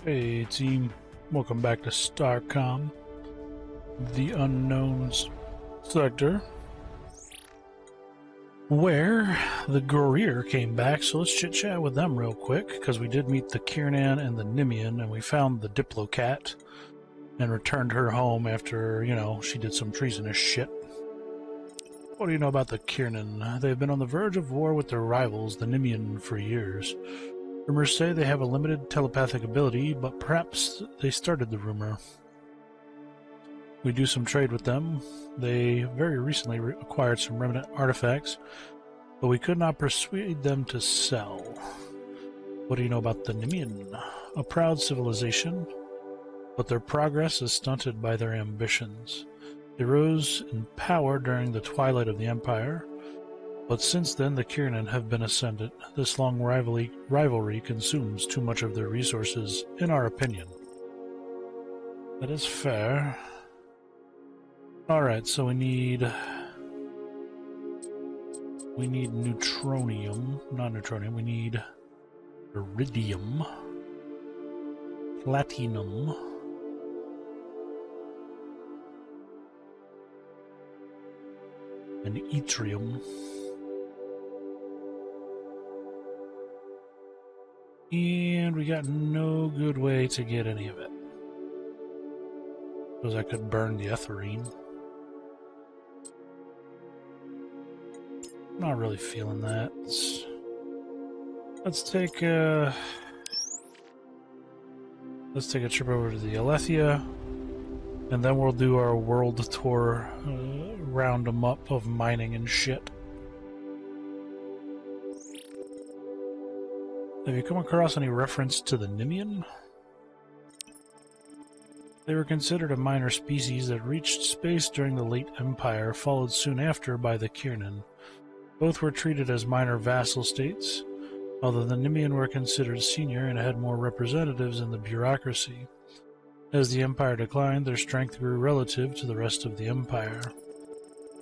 Hey team, welcome back to Starcom, the unknowns sector, where the Gorir came back. So let's chit chat with them real quick, because we did meet the Kiernan and the Nimian, and we found the Diplocat and returned her home after, you know, she did some treasonous shit. What do you know about the Kiernan? They've been on the verge of war with their rivals, the Nimian, for years. Rumors say they have a limited telepathic ability, but perhaps they started the rumor. We do some trade with them. They very recently acquired some remnant artifacts, but we could not persuade them to sell. What do you know about the Nimian? A proud civilization, but their progress is stunted by their ambitions. They rose in power during the twilight of the Empire, but since then the Kiernan have been ascendant. This long rivalry consumes too much of their resources, in our opinion. That is fair. Alright, so we need neutronium, not neutronium, we need iridium, platinum, and yttrium. And we got no good way to get any of it. Because I could burn the ethylene. Not really feeling that. Let's take a trip over to the Alethea, and then we'll do our world tour, round 'em up of mining and shit. Have you come across any reference to the Nimian? They were considered a minor species that reached space during the late Empire, followed soon after by the Kiernan. Both were treated as minor vassal states, although the Nimian were considered senior and had more representatives in the bureaucracy. As the Empire declined, their strength grew relative to the rest of the Empire.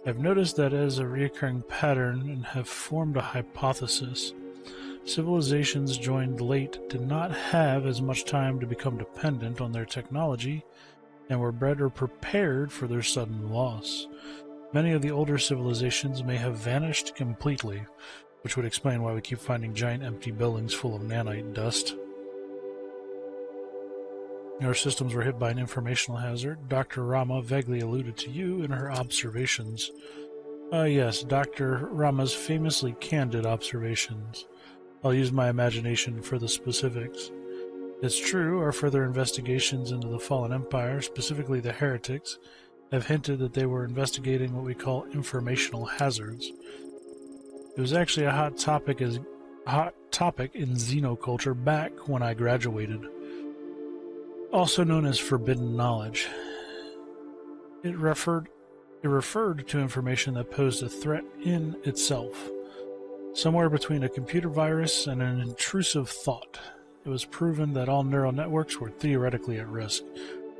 I've noticed that as a recurring pattern and have formed a hypothesis. Civilizations joined late did not have as much time to become dependent on their technology and were better prepared for their sudden loss. Many of the older civilizations may have vanished completely, which would explain why we keep finding giant empty buildings full of nanite dust. Our systems were hit by an informational hazard. Dr. Rama vaguely alluded to you in her observations. Yes, Dr. Rama's famously candid observations. I'll use my imagination for the specifics. It's true, our further investigations into the fallen empire, specifically the heretics, have hinted that they were investigating what we call informational hazards. It was actually a hot topic in xenoculture back when I graduated, also known as forbidden knowledge. It referred to information that posed a threat in itself. Somewhere between a computer virus and an intrusive thought. It was proven that all neural networks were theoretically at risk.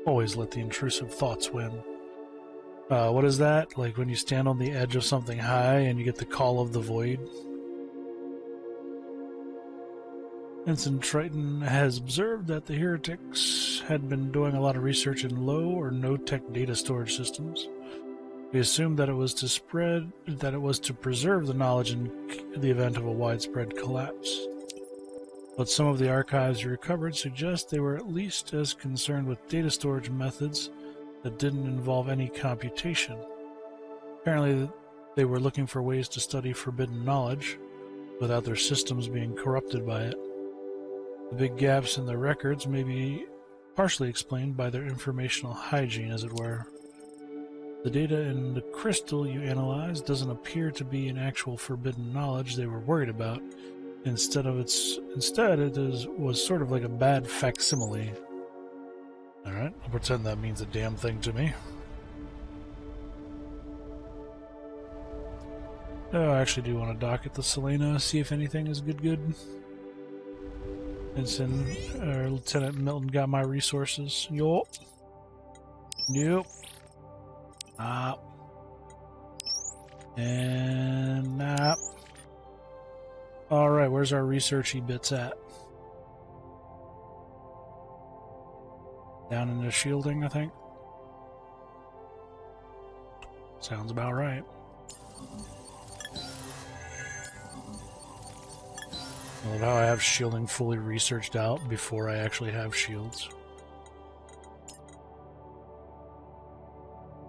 Always let the intrusive thoughts win. What is that? Like when you stand on the edge of something high and you get the call of the void? Ensign Triton has observed that the heretics had been doing a lot of research in low or no-tech data storage systems. We assumed that it was to preserve the knowledge in the event of a widespread collapse. But some of the archives recovered suggest they were at least as concerned with data storage methods that didn't involve any computation. Apparently, they were looking for ways to study forbidden knowledge without their systems being corrupted by it. The big gaps in their records may be partially explained by their informational hygiene, as it were. The data in the crystal you analyzed doesn't appear to be an actual forbidden knowledge they were worried about. Instead, it was sort of like a bad facsimile. Alright, I'll pretend that means a damn thing to me. Oh, I actually do want to dock at the Selena, see if anything is good. Ensign, Lieutenant Milton got my resources. Yup. And Alright, where's our researchy bits at? Down into shielding, I think. Sounds about right. I love how I have shielding fully researched out before I actually have shields.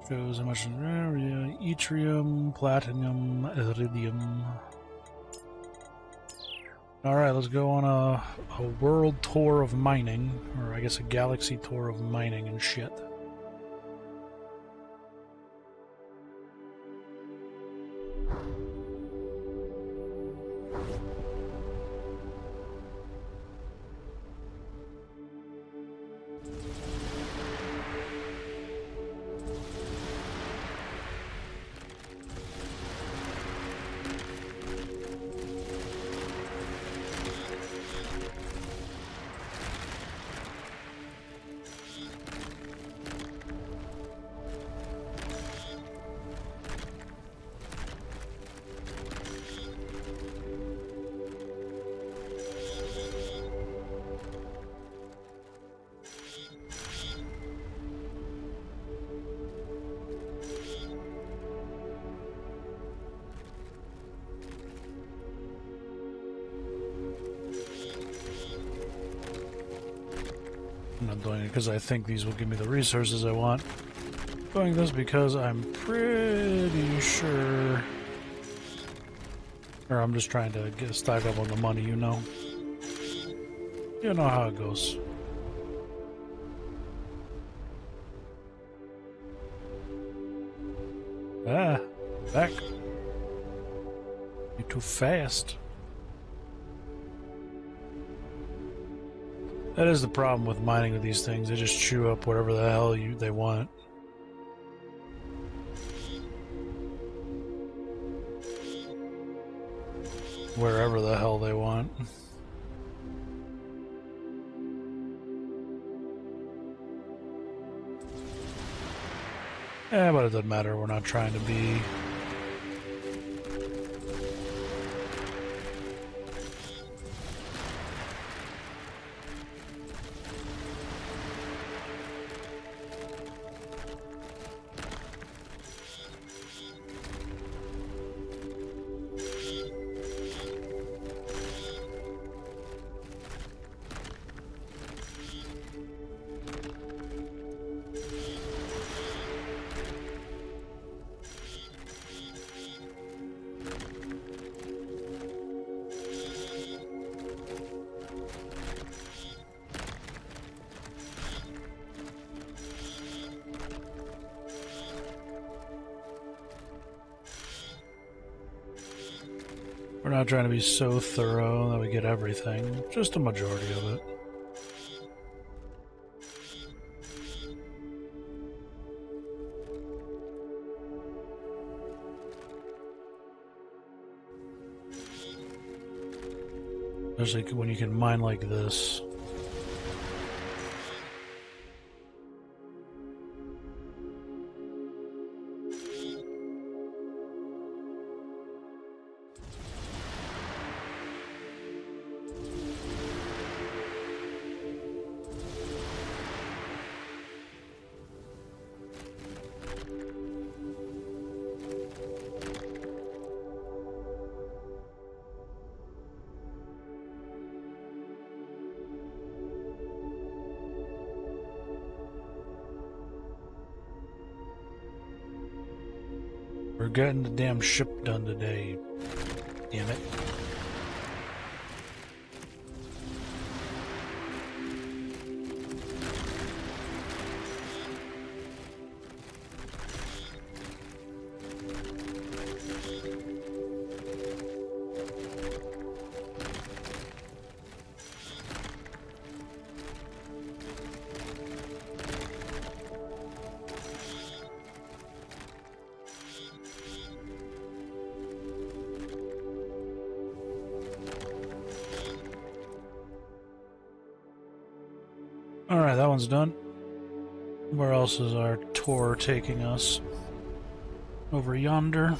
Shows how much area, yttrium, platinum, iridium. Alright, let's go on a world tour of mining, or I guess a galaxy tour of mining and shit. I'm not doing it because I think these will give me the resources I want. I'm doing this because I'm pretty sure... Or I'm just trying to get stack up on the money, you know. You know how it goes. Ah, back. You're too fast. That is the problem with mining with these things. They just chew up whatever the hell they want. Wherever the hell they want. Yeah, but it doesn't matter. We're not trying to be... We're not trying to be so thorough that we get everything, just a majority of it. Especially when you can mine like this. We're getting the damn ship done today. Damn it. Alright, that one's done. Where else is our tour taking us? Over yonder.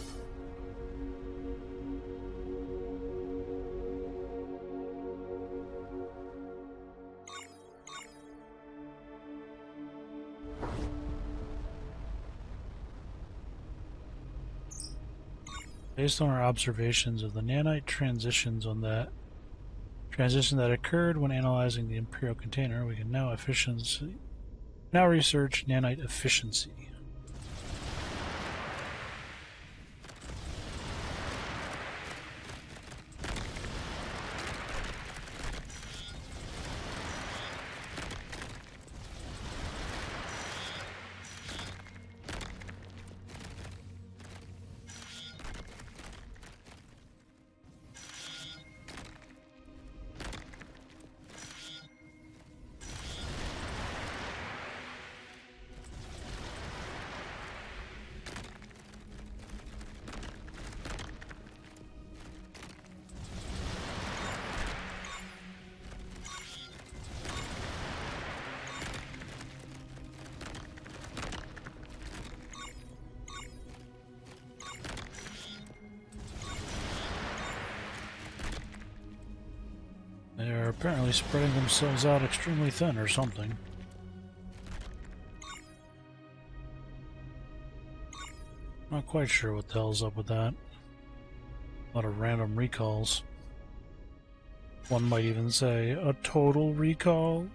Based on our observations of the nanite transition that occurred when analyzing the Imperial container, we can now research nanite efficiency. They are apparently spreading themselves out extremely thin or something. Not quite sure what the hell's up with that. A lot of random recalls. One might even say a total recall.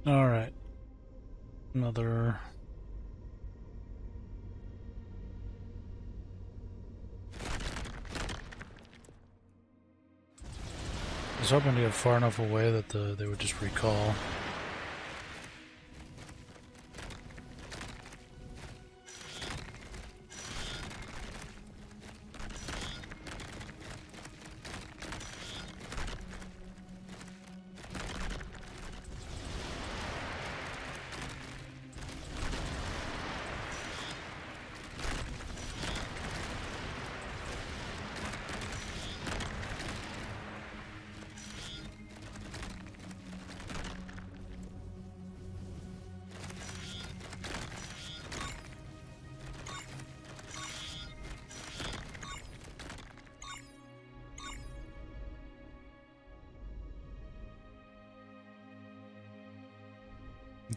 Alright. Another... I was hoping to get far enough away that they would just recall.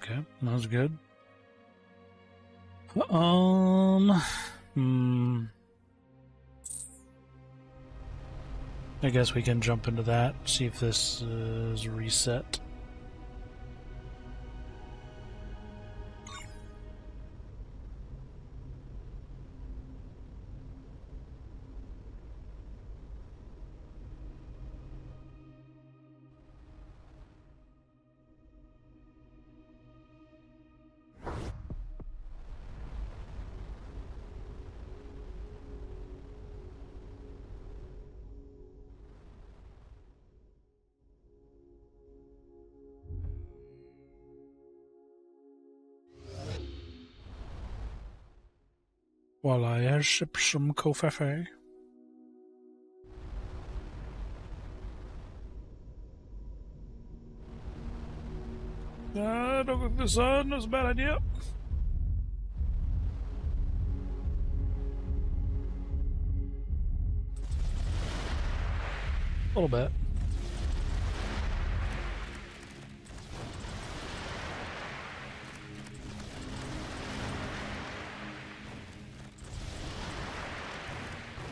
Okay, that was good. I guess we can jump into that, see if this is reset. Voilà, jeg ship som koffe. Don't go to the sun, that's a bad idea. A little bit.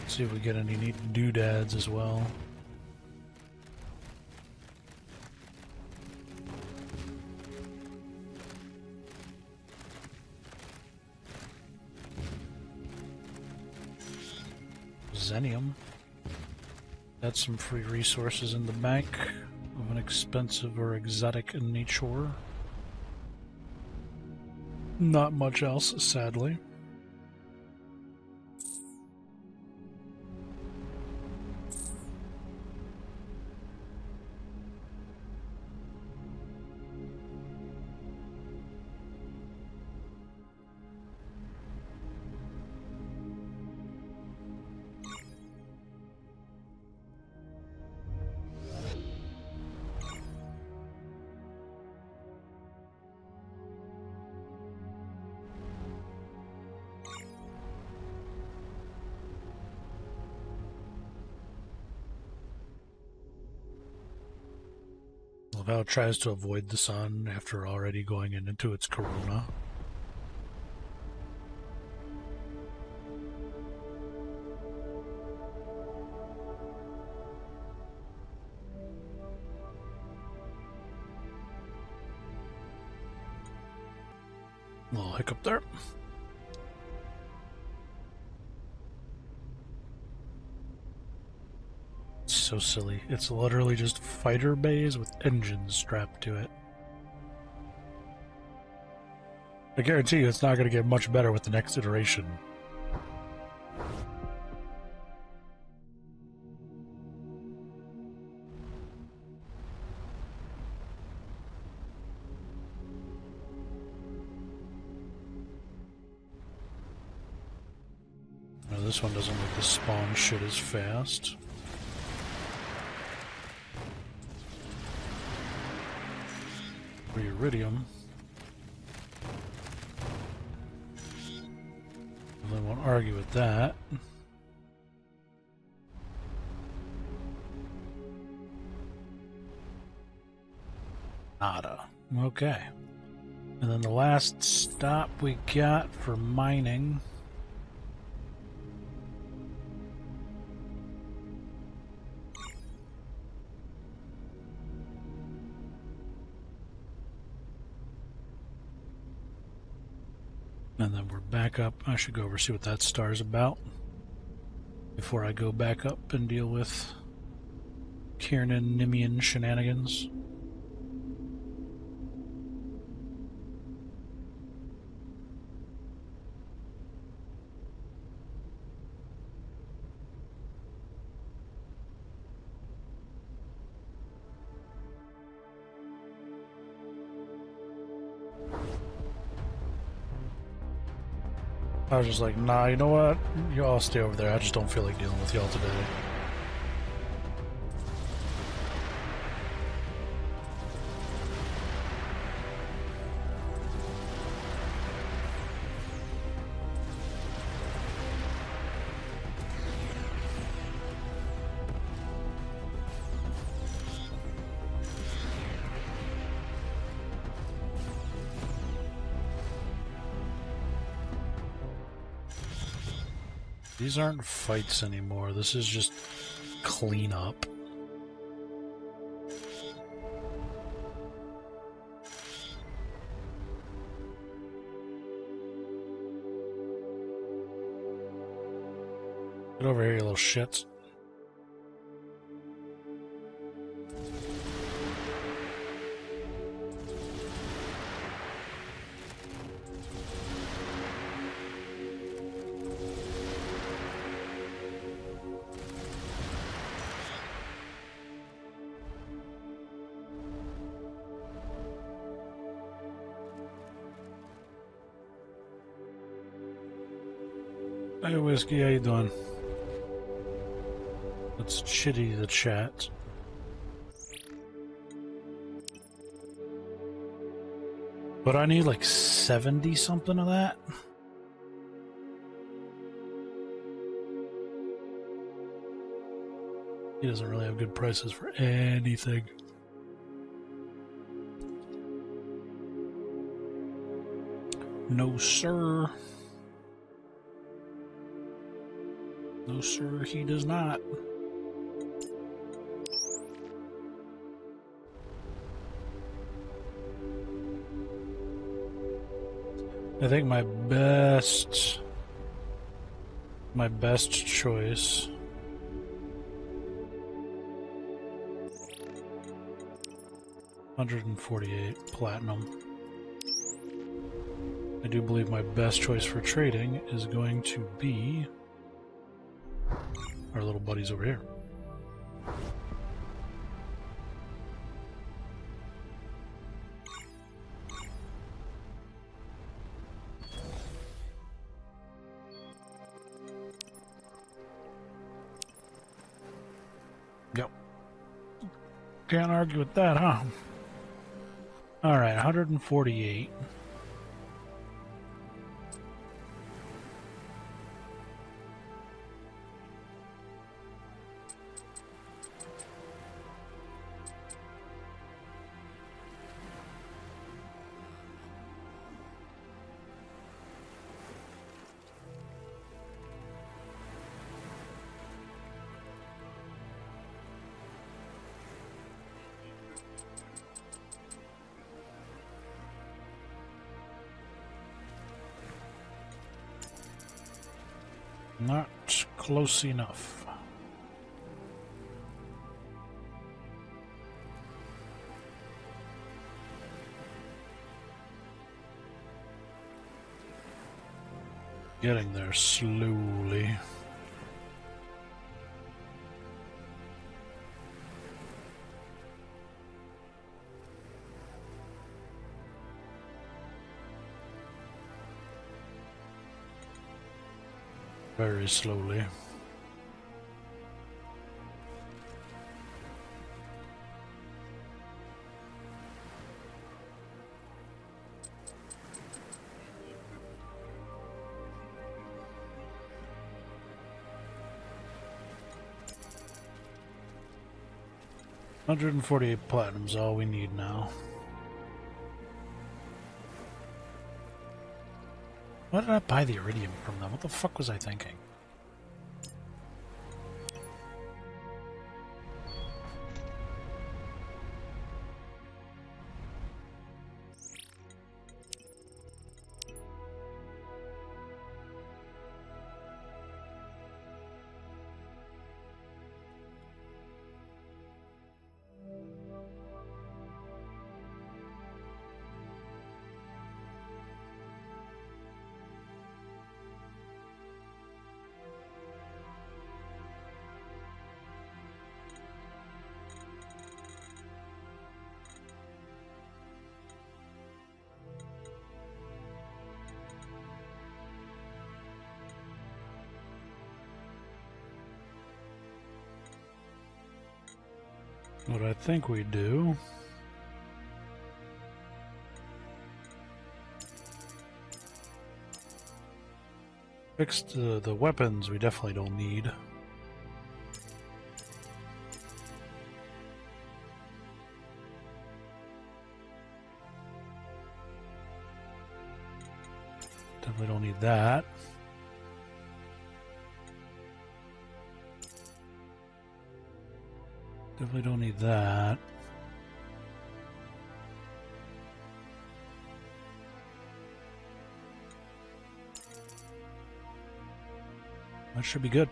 See if we get any neat doodads as well. Xenium. Got some free resources in the bank of an expensive or exotic nature. Not much else, sadly. Love how it tries to avoid the sun after already going into its corona. A little hiccup there. So silly. It's literally just fighter bays with engines strapped to it. I guarantee you it's not going to get much better with the next iteration. Now, this one doesn't like the spawn shit as fast. Iridium. I won't argue with that. Nada. Okay. And then the last stop we got for mining. And then we're back up. I should go over see what that star's about before I go back up and deal with Kiernan Nimian shenanigans. I was just like, nah, you know what? You all stay over there. I just don't feel like dealing with y'all today. These aren't fights anymore. This is just cleanup. Get over here, you little shits. Hey, Whiskey, how you doing? Let's chitty the chat. But I need like 70 something of that. He doesn't really have good prices for anything. No, sir. No, sir, he does not. I think my best choice 148 platinum. I do believe my best choice for trading is going to be our little buddies over here. Yep. Can't argue with that, huh? Alright, 148. Not close enough. Getting there slowly. Very slowly. $148 platinum's all we need now. Why did I buy the iridium from them? What the fuck was I thinking? What I think we do fixed the weapons we definitely don't need. Definitely don't need that. Definitely don't need that. That should be good.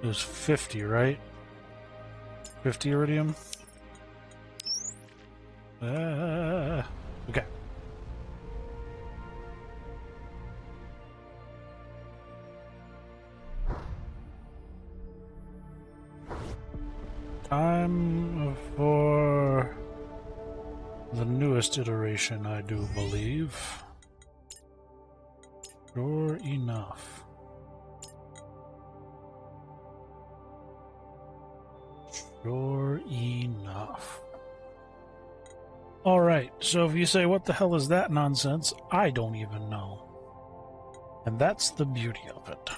It was 50, right? 50 iridium? Okay. Time for the newest iteration, I do believe. Sure enough. Sure enough. Alright, so if you say, what the hell is that nonsense? I don't even know. And that's the beauty of it.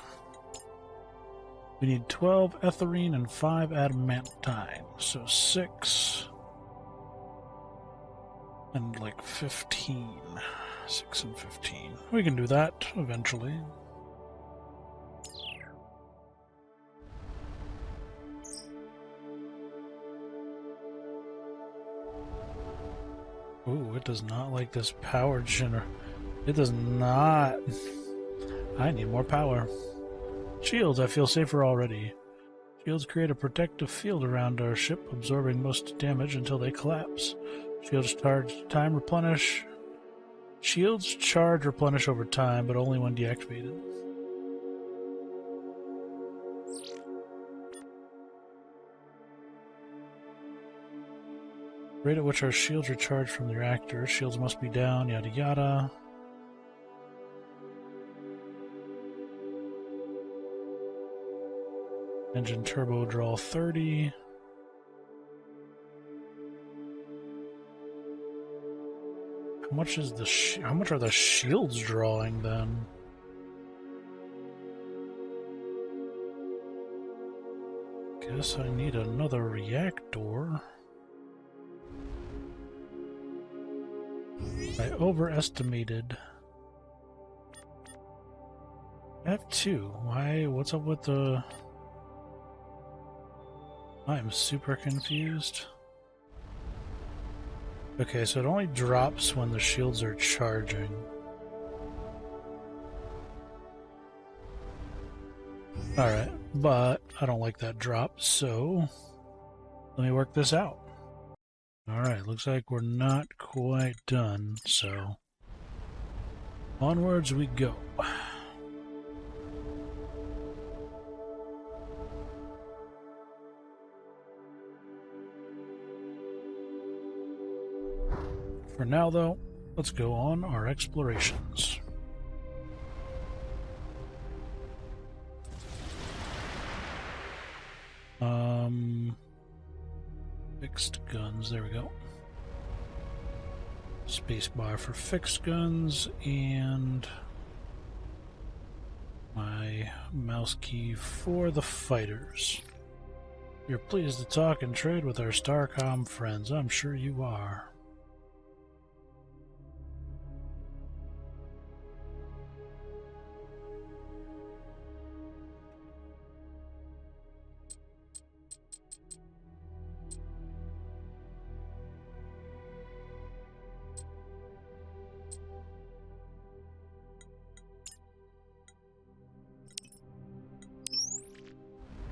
We need 12 etherine and 5 adamantine. So 6 and like 15. 6 and 15. We can do that eventually. Ooh, it does not like this power generator. It does not. I need more power. Shields, I feel safer already. Shields create a protective field around our ship, absorbing most damage until they collapse. Shields charge replenish over time, but only when deactivated. Rate at which our shields recharge from the reactor. Shields must be down, yada yada. Engine turbo draw 30. How much is how much are the shields drawing then? Guess I need another reactor. I overestimated. I have two. Why? What's up with the... I'm super confused. Okay, so it only drops when the shields are charging. Alright, but I don't like that drop, so let me work this out. Alright, looks like we're not quite done, so onwards we go. For now, though, let's go on our explorations. Fixed guns, there we go. Spacebar for fixed guns, and my mouse key for the fighters. You're pleased to talk and trade with our Starcom friends, I'm sure you are.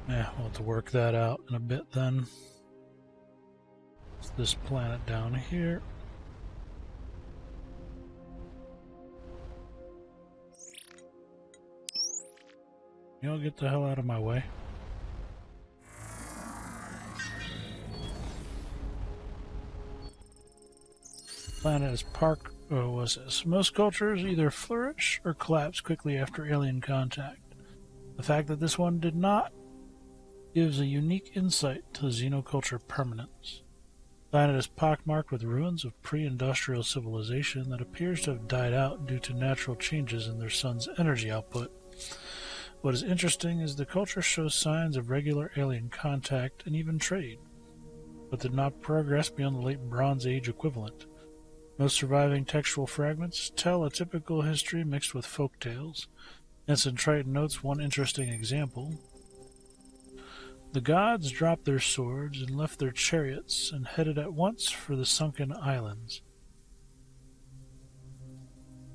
Yeah, we'll have to work that out in a bit then. It's this planet down here. You'll get the hell out of my way. Planet is what's this? Most cultures either flourish or collapse quickly after alien contact. The fact that this one did not gives a unique insight to the xenoculture permanence. The planet is pockmarked with ruins of pre-industrial civilization that appears to have died out due to natural changes in their sun's energy output. What is interesting is the culture shows signs of regular alien contact and even trade, but did not progress beyond the late Bronze Age equivalent. Most surviving textual fragments tell a typical history mixed with folk tales. Ensign Triton notes one interesting example. The gods dropped their swords and left their chariots and headed at once for the sunken islands.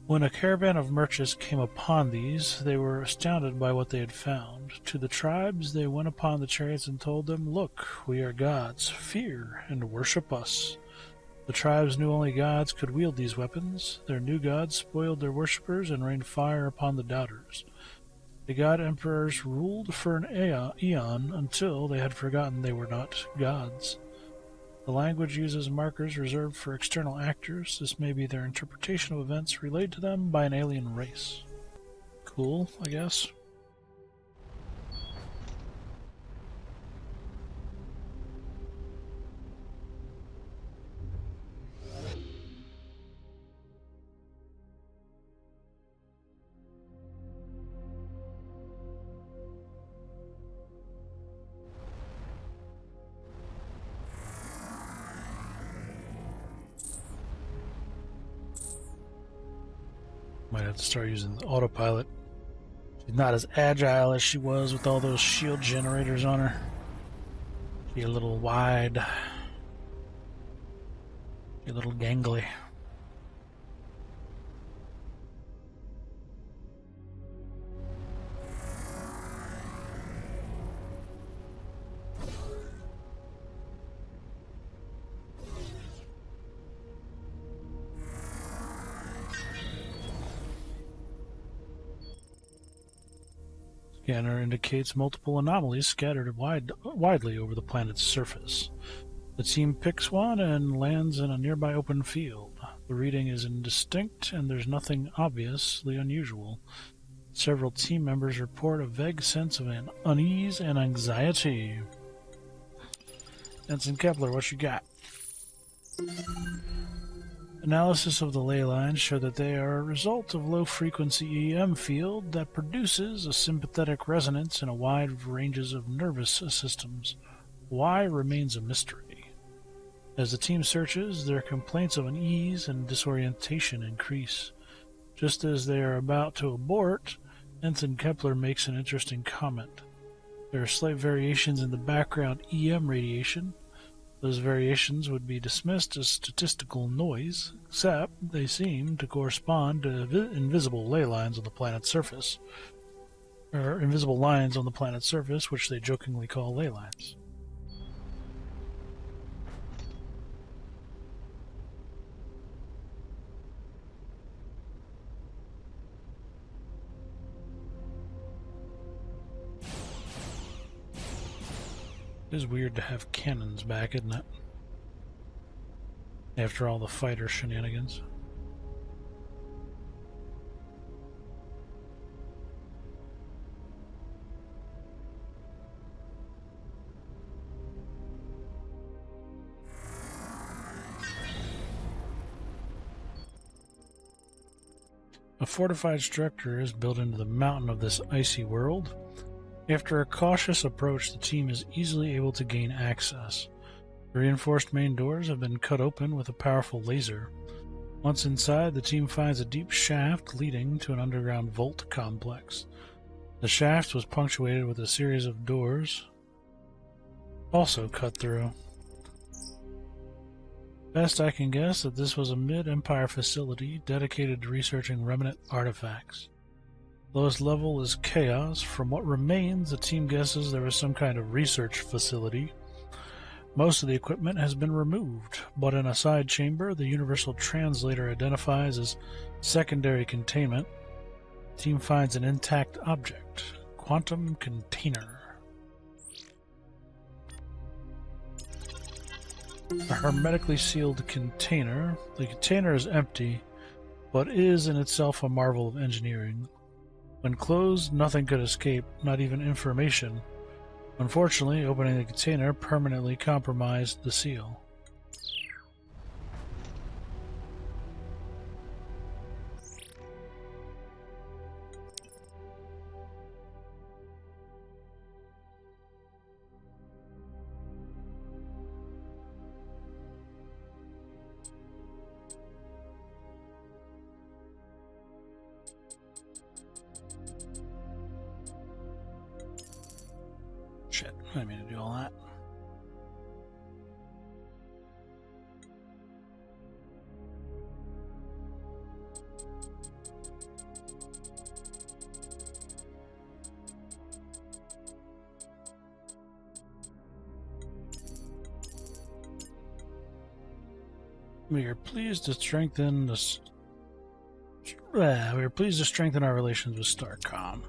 When a caravan of merchants came upon these, they were astounded by what they had found. To the tribes they went upon the chariots and told them, "Look, we are gods. Fear and worship us." The tribes knew only gods could wield these weapons. Their new gods spoiled their worshippers and rained fire upon the doubters. The god emperors ruled for an eon until they had forgotten they were not gods. The language uses markers reserved for external actors. This may be their interpretation of events relayed to them by an alien race. Cool, I guess. Might have to start using the autopilot. She's not as agile as she was with all those shield generators on her. She's a little wide. She's a little gangly. Scanner indicates multiple anomalies scattered widely over the planet's surface. The team picks one and lands in a nearby open field. The reading is indistinct and there's nothing obviously unusual. Several team members report a vague sense of unease and anxiety. Ensign Kepler, what you got? Analysis of the ley lines show that they are a result of low-frequency EM field that produces a sympathetic resonance in a wide ranges of nervous systems. Why remains a mystery. As the team searches, their complaints of unease and disorientation increase. Just as they are about to abort, Ensign Kepler makes an interesting comment. There are slight variations in the background EM radiation. Those variations would be dismissed as statistical noise, except they seem to correspond to invisible ley lines on the planet's surface. Or invisible lines on the planet's surface, which they jokingly call ley lines. It is weird to have cannons back, isn't it? After all the fighter shenanigans. A fortified structure is built into the mountain of this icy world. After a cautious approach, the team is easily able to gain access. The reinforced main doors have been cut open with a powerful laser. Once inside, the team finds a deep shaft leading to an underground vault complex. The shaft was punctuated with a series of doors, also cut through. Best I can guess that this was a mid-Empire facility dedicated to researching remnant artifacts. Lowest level is Chaos. From what remains, the team guesses there was some kind of research facility. Most of the equipment has been removed, but in a side chamber, the Universal Translator identifies as secondary containment. The team finds an intact object, quantum container. A hermetically sealed container. The container is empty, but is in itself a marvel of engineering. When closed, nothing could escape, not even information. Unfortunately, opening the container permanently compromised the seal. Shit, I didn't mean to do all that. We are pleased to strengthen this. We are pleased to strengthen our relations with Starcom.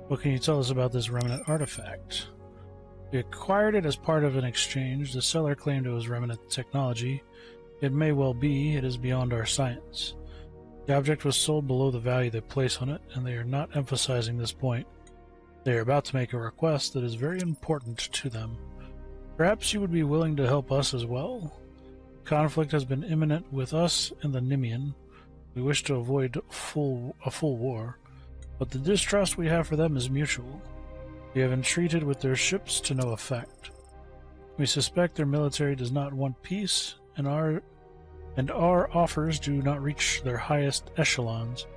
What can you tell us about this remnant artifact? We acquired it as part of an exchange. The seller claimed it was remnant technology. It may well be. It is beyond our science. The object was sold below the value they place on it, and they are not emphasizing this point. They are about to make a request that is very important to them. Perhaps you would be willing to help us as well? Conflict has been imminent with us and the Nimian. We wish to avoid a full war, but the distrust we have for them is mutual. We have entreated with their ships to no effect. We suspect their military does not want peace, and our offers do not reach their highest echelons.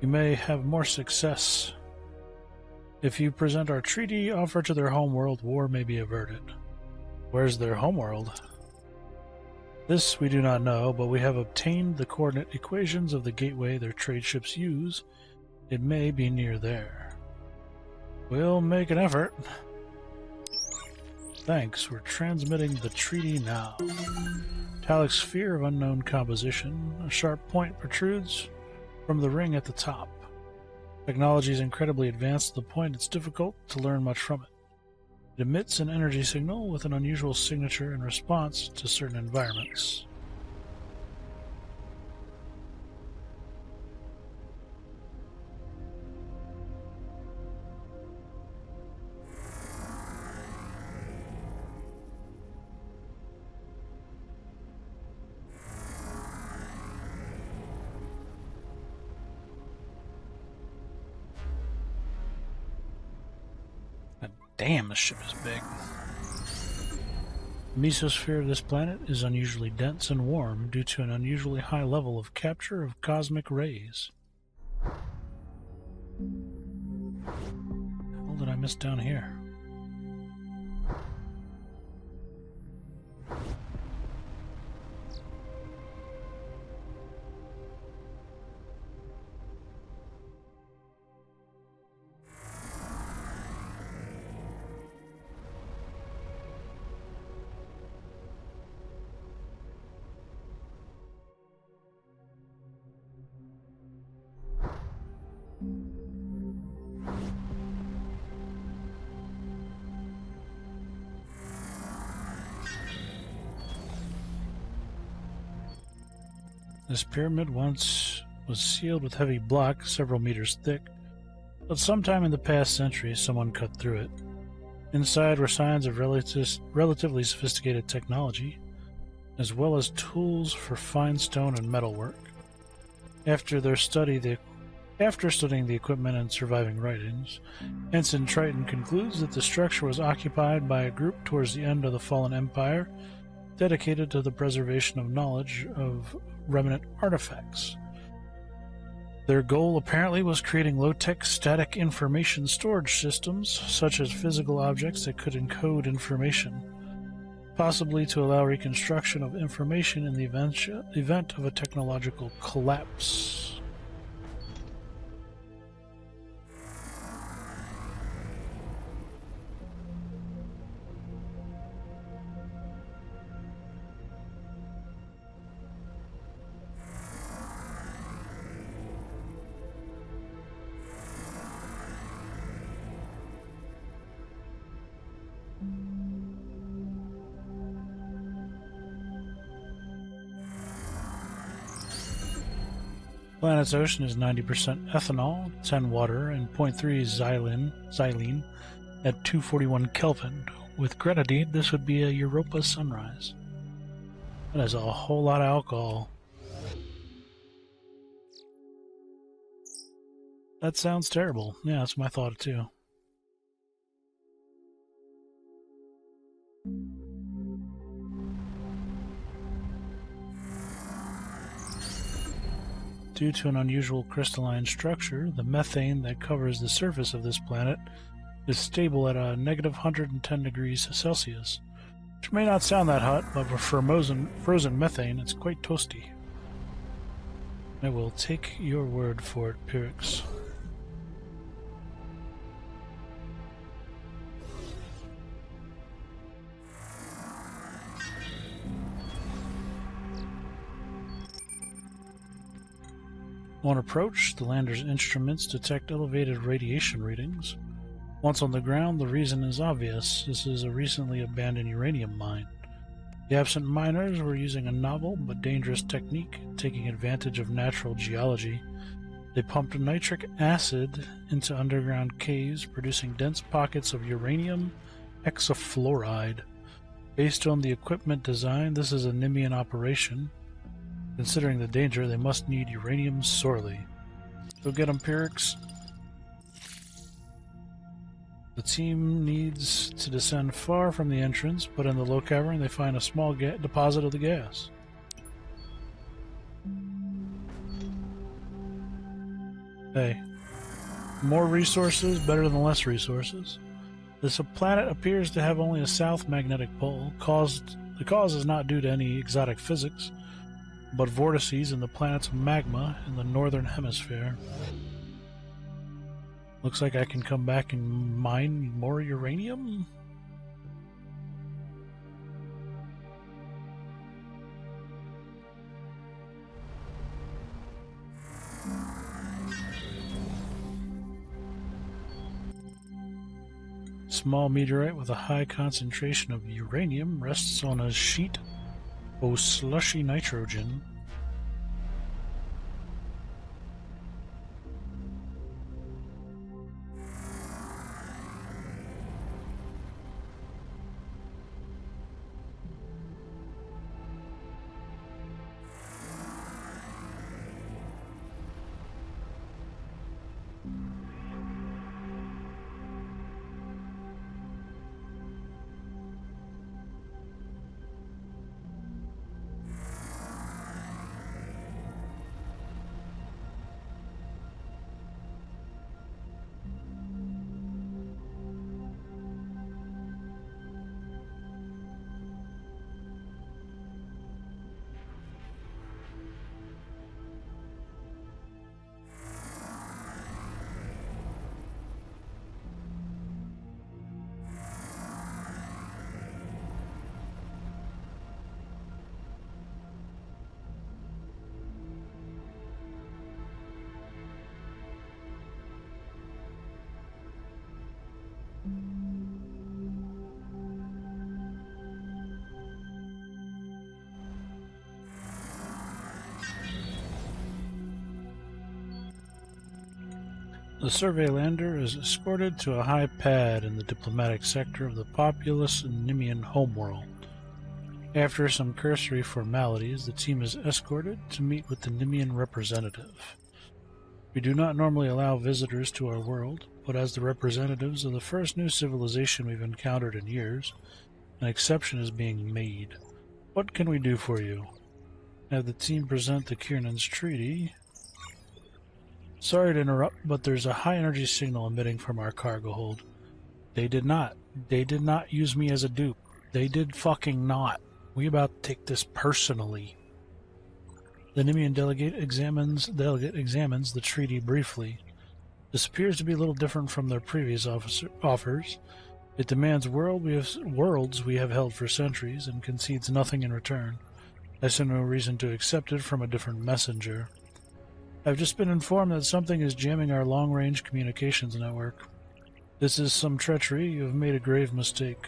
You may have more success. If you present our treaty offer to their homeworld, war may be averted. Where's their homeworld? This we do not know, but we have obtained the coordinate equations of the gateway their trade ships use. It may be near there. We'll make an effort. Thanks, we're transmitting the treaty now. Metallic sphere of unknown composition. A sharp point protrudes from the ring at the top. Technology is incredibly advanced to the point it's difficult to learn much from it. It emits an energy signal with an unusual signature in response to certain environments. Damn, this ship is big. The mesosphere of this planet is unusually dense and warm due to an unusually high level of capture of cosmic rays. What the hell did I miss down here? This pyramid once was sealed with heavy block several meters thick, but sometime in the past century someone cut through it. Inside were signs of relatively sophisticated technology, as well as tools for fine stone and metalwork. After studying the equipment and surviving writings, Ensign Triton concludes that the structure was occupied by a group towards the end of the Fallen Empire, dedicated to the preservation of knowledge of remnant artifacts. Their goal apparently was creating low-tech static information storage systems, such as physical objects that could encode information, possibly to allow reconstruction of information in the event of a technological collapse. The planet's ocean is 90% ethanol, 10 water, and 0.3 xylene at 241 Kelvin. With grenadine, this would be a Europa sunrise. That is a whole lot of alcohol. That sounds terrible. Yeah, that's my thought too. Due to an unusual crystalline structure, the methane that covers the surface of this planet is stable at a negative 110 degrees Celsius, which may not sound that hot, but for frozen methane, it's quite toasty. I will take your word for it, Pyrrhix. On approach, the lander's instruments detect elevated radiation readings. Once on the ground, the reason is obvious. This is a recently abandoned uranium mine. The absent miners were using a novel but dangerous technique, taking advantage of natural geology. They pumped nitric acid into underground caves, producing dense pockets of uranium hexafluoride. Based on the equipment design, this is a Nimian operation. Considering the danger, they must need uranium sorely. Go get them, Pyrrhix. The team needs to descend far from the entrance, but in the low cavern they find a small deposit of the gas. Hey, more resources, better than less resources. This planet appears to have only a south magnetic pole. The cause is not due to any exotic physics, but vortices in the planet's magma in the northern hemisphere. Looks like I can come back and mine more uranium? small meteorite with a high concentration of uranium rests on a sheet of slushy nitrogen. The survey lander is escorted to a high pad in the diplomatic sector of the populous Nimian homeworld. After some cursory formalities, the team is escorted to meet with the Nimian representative. We do not normally allow visitors to our world, but as the representatives of the first new civilization we've encountered in years, an exception is being made. What can we do for you? Have the team present the Kiernan's treaty. Sorry to interrupt, but there's a high-energy signal emitting from our cargo hold. They did not use me as a dupe. They did fucking not. We about to take this personally. The Nimian delegate examines the treaty briefly. This appears to be a little different from their previous offers. It demands worlds we have held for centuries and concedes nothing in return. I see no reason to accept it from a different messenger. I've just been informed that something is jamming our long-range communications network. This is some treachery. You have made a grave mistake.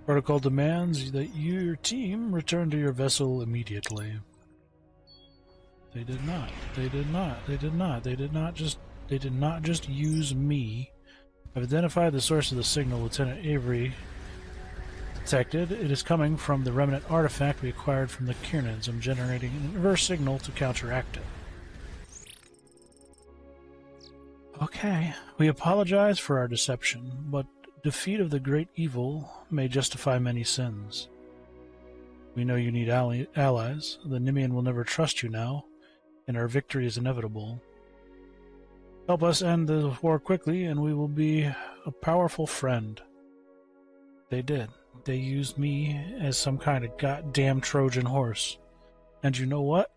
Protocol demands that your team return to your vessel immediately. They did not. They did not. They did not. They did not just use me. I've identified the source of the signal Lieutenant Avery detected. It is coming from the remnant artifact we acquired from the Kiernans. I'm generating an inverse signal to counteract it. Okay, we apologize for our deception, but defeat of the great evil may justify many sins. We know you need allies. The Nimian will never trust you now, and our victory is inevitable. Help us end the war quickly, and we will be a powerful friend. They did. They used me as some kind of goddamn Trojan horse. And you know what?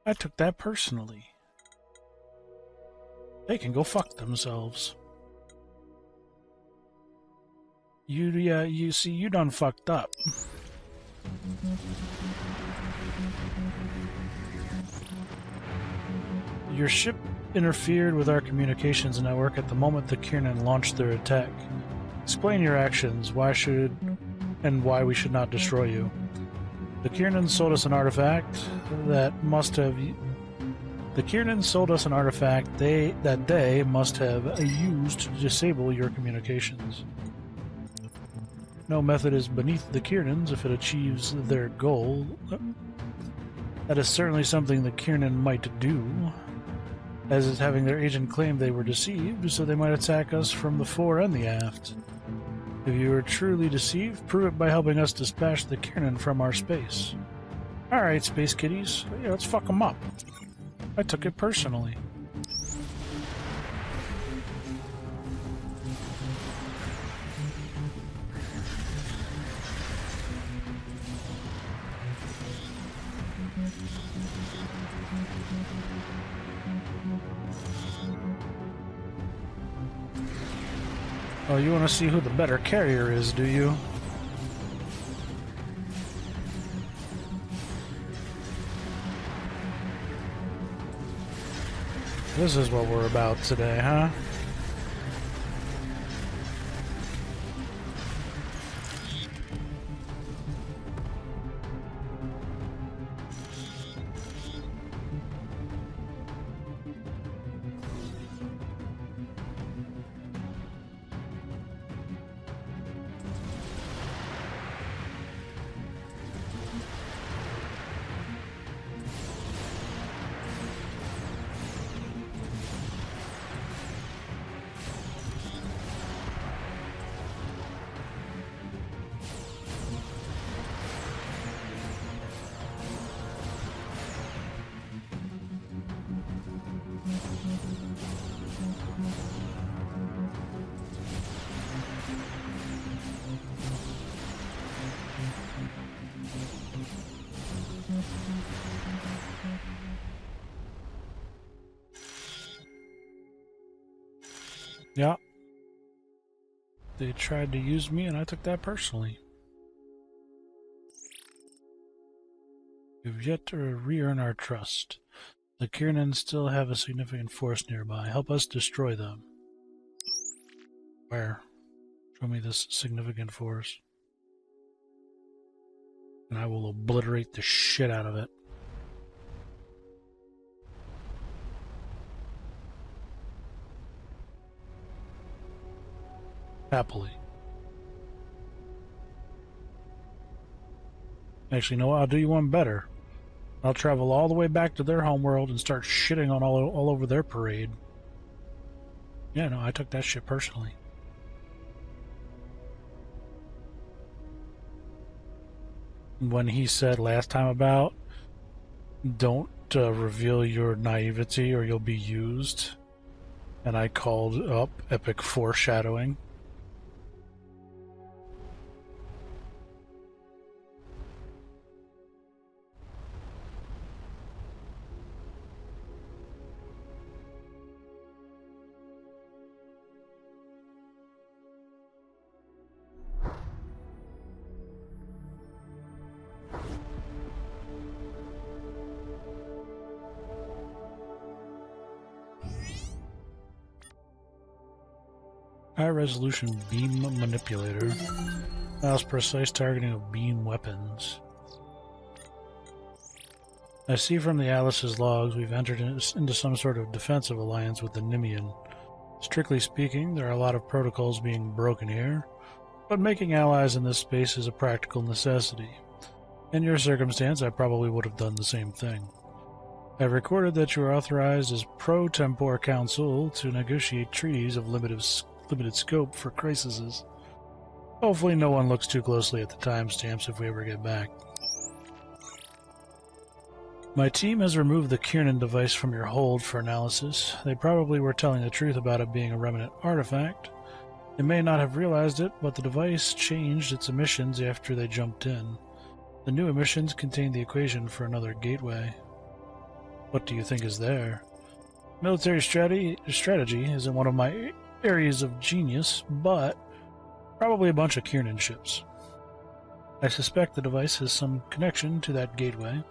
I took that personally. They can go fuck themselves. You see, you done fucked up. Your ship interfered with our communications network at the moment the Kiernan launched their attack. Explain your actions, why we should not destroy you. The Kiernan sold us an artifact that must have... The Kiernans sold us an artifact they must have used to disable your communications. No method is beneath the Kiernans if it achieves their goal. That is certainly something the Kiernan might do, as is having their agent claim they were deceived, so they might attack us from the fore and the aft. If you are truly deceived, prove it by helping us dispatch the Kiernan from our space. Alright, space kitties, yeah, let's fuck them up. I took it personally. Oh, you want to see who the better carrier is, do you? This is what we're about today, huh? Yeah. They tried to use me, and I took that personally. We've yet to re-earn our trust. The Kiernan still have a significant force nearby. Help us destroy them. Where? Show me this significant force. And I will obliterate the shit out of it. Happily. Actually, no, I'll do you one better. I'll travel all the way back to their homeworld and start shitting on all over their parade. Yeah, no, I took that shit personally. When he said last time about don't reveal your naivety or you'll be used, and I called up epic foreshadowing. High-resolution beam manipulator allows precise targeting of beam weapons. I see from the Alice's logs we've entered into some sort of defensive alliance with the Nimian. Strictly speaking, there are a lot of protocols being broken here, but making allies in this space is a practical necessity. In your circumstance, I probably would have done the same thing. I've recorded that you are authorized as pro-tempore counsel to negotiate treaties of limited scope for crises. Hopefully no one looks too closely at the timestamps if we ever get back. My team has removed the Kiernan device from your hold for analysis. They probably were telling the truth about it being a remnant artifact. They may not have realized it, but the device changed its emissions after they jumped in. The new emissions contain the equation for another gateway. What do you think is there? Military strategy isn't one of my areas of genius, but probably a bunch of Kiernan ships. I suspect the device has some connection to that gateway,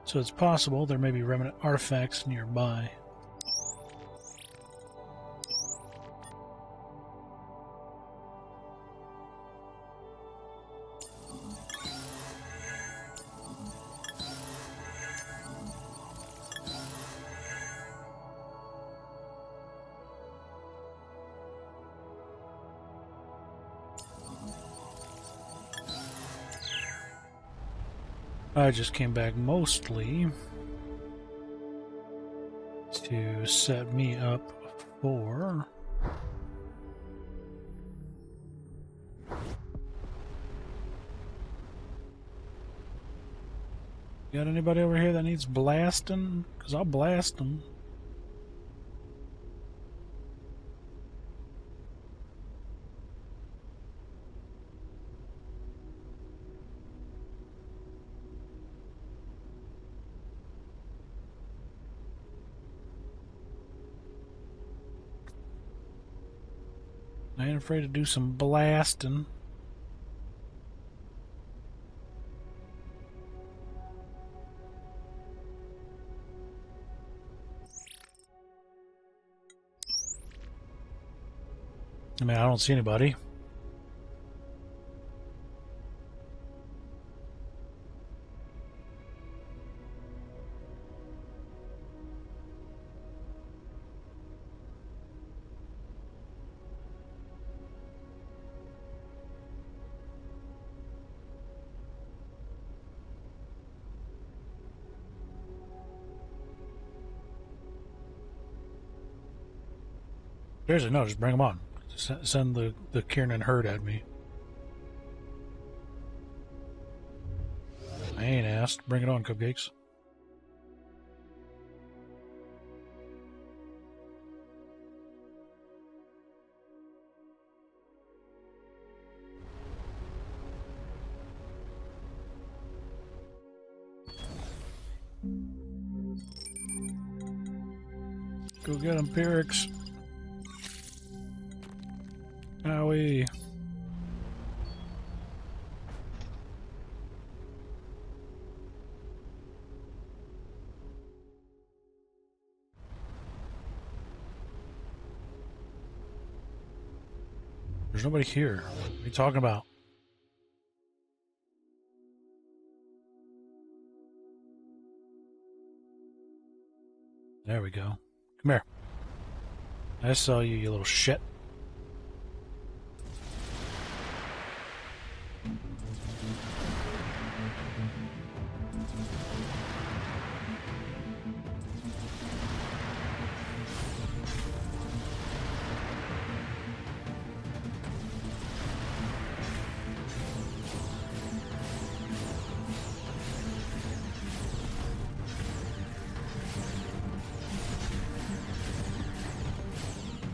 so it's possible there may be remnant artifacts nearby. I just came back mostly to set me up for got anybody over here that needs blasting? Because I'll blast them. I ain't afraid to do some blasting. I mean, I don't see anybody. Seriously, no, just bring them on. Send the Kiernan herd at me. I ain't asked. Bring it on, cupcakes. Go get them, Pyrrhix. Owie. There's nobody here. What are you talking about? There we go. Come here. I saw you, you little shit.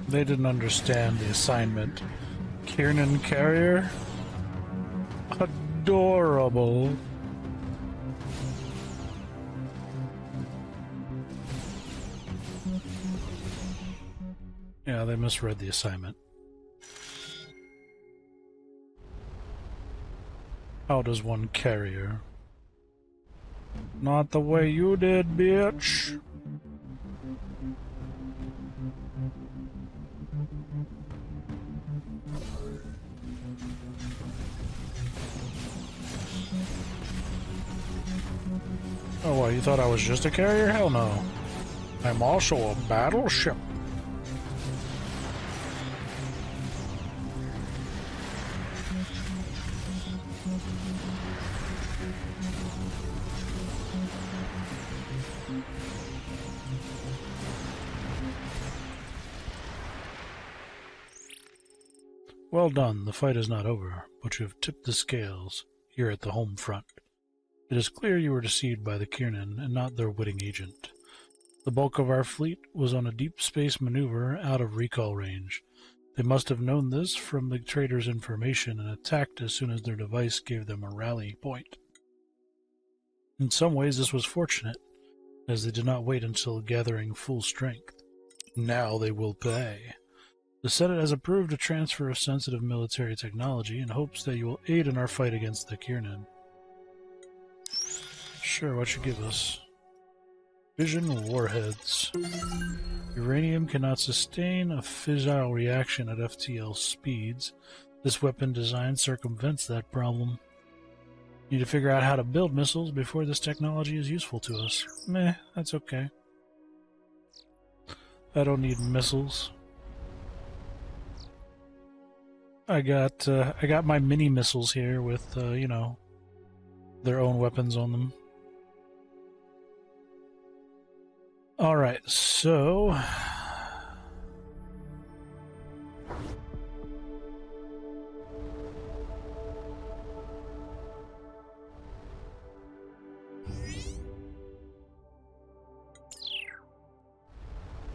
They didn't understand the assignment. Kiernan Carrier? Adorable. Yeah, they misread the assignment. How does one carrier? Not the way you did, bitch. Oh, what, you thought I was just a carrier? Hell no. I'm also a battleship. Well done. The fight is not over, but you have tipped the scales here at the home front. It is clear you were deceived by the Kiernan and not their witting agent. The bulk of our fleet was on a deep space maneuver out of recall range. They must have known this from the trader's information and attacked as soon as their device gave them a rally point. In some ways this was fortunate, as they did not wait until gathering full strength. Now they will pay. The Senate has approved a transfer of sensitive military technology in hopes that you will aid in our fight against the Kiernan. Sure, what you give us? Fission warheads. Uranium cannot sustain a fissile reaction at FTL speeds. This weapon design circumvents that problem. Need to figure out how to build missiles before this technology is useful to us. Meh, that's okay. I don't need missiles. I got my mini missiles here with you know, their own weapons on them. All right, so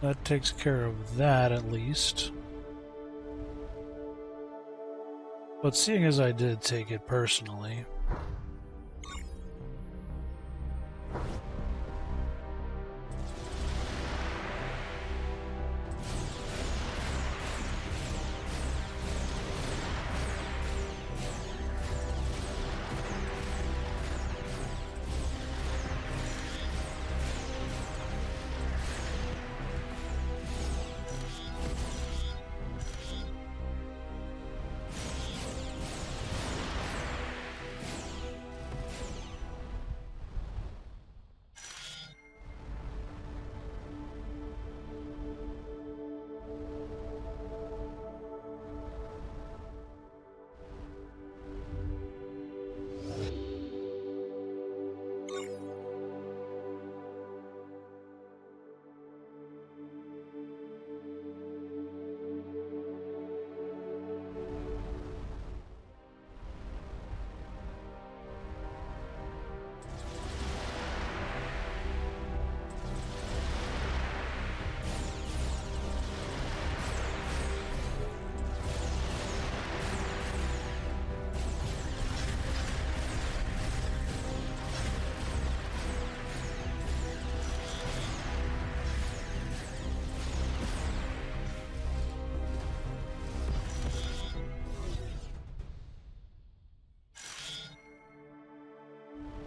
that takes care of that at least. But seeing as I did take it personally,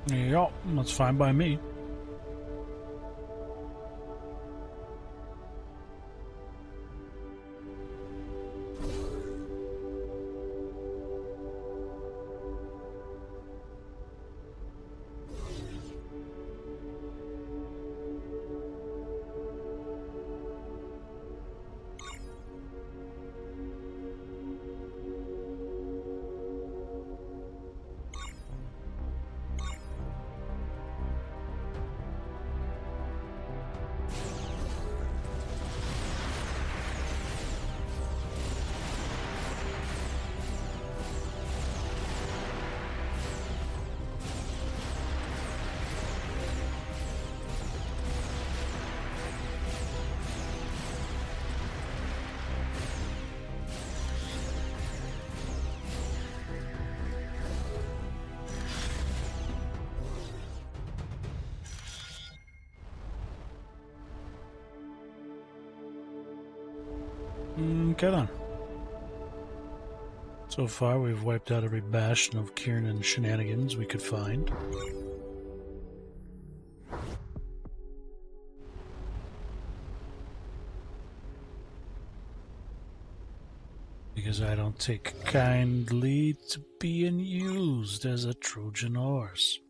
Yeah, that's fine by me. Okay then. So far, we've wiped out every bastion of Kiernan shenanigans we could find. Because I don't take kindly to being used as a Trojan horse.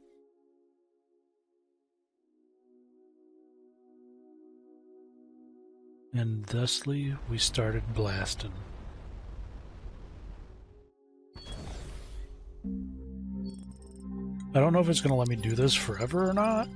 And thusly, we started blasting. I don't know if it's going to let me do this forever or not.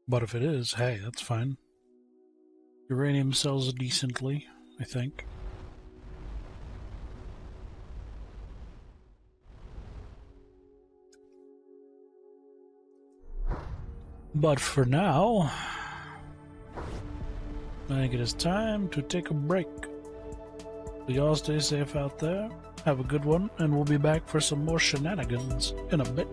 But if it is, hey, that's fine. Uranium sells decently, I think. But for now, I think it is time to take a break. So y'all stay safe out there, have a good one, and we'll be back for some more shenanigans in a bit.